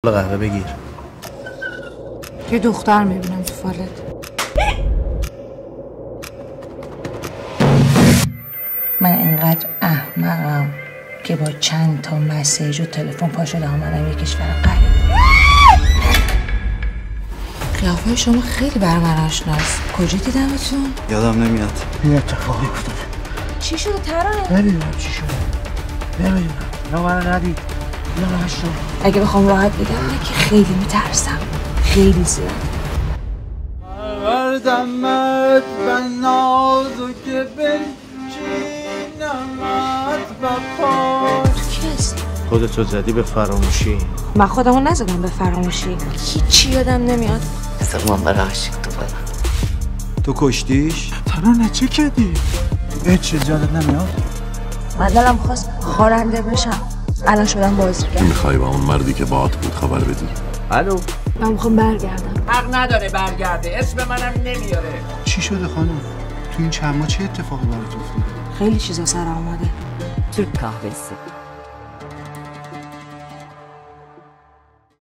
قهوه بگیر. یه دختر میبینم تو فالت. من اینقدر احمقم که با چند تا مسیج و تلفن پا شده آمدم یه کشور غریب. قیافه شما خیلی بر من آشناست. کجا دیدمتون؟ یادم نمیاد. این اتفاقی افتاده. چی شده ترانه؟ نمیدونم چی شده. نمیدونم. اینا منو ندید. اینا نشد. اگه بخوام راحت بگم نه که خیلی میترسم. خیلی زیاد. دمت بنازو که بنچینمت و پاش. کی هستی؟ خودتو زدی به فراموشی. من خودمو نزدم به فراموشی. هیچی یادم نمیاد. بذار من برای عشق تو برم. تو کشتیش؟ ترانه چه کردی؟ هیچ چیز یادت نمیاد؟ من دلم خواست خواننده بشم. الان شدم بازیگر. میخوای با اون مردی که باهات بود خبر بدی؟ الو. من میخوام برگردم. حق نداره برگرده، اسم منم نمیاره. چی شده خانم؟ تو این چند ماه چه اتفاقی برات افتاده؟ خیلی چیزا سر اومده. Türk kahvesi.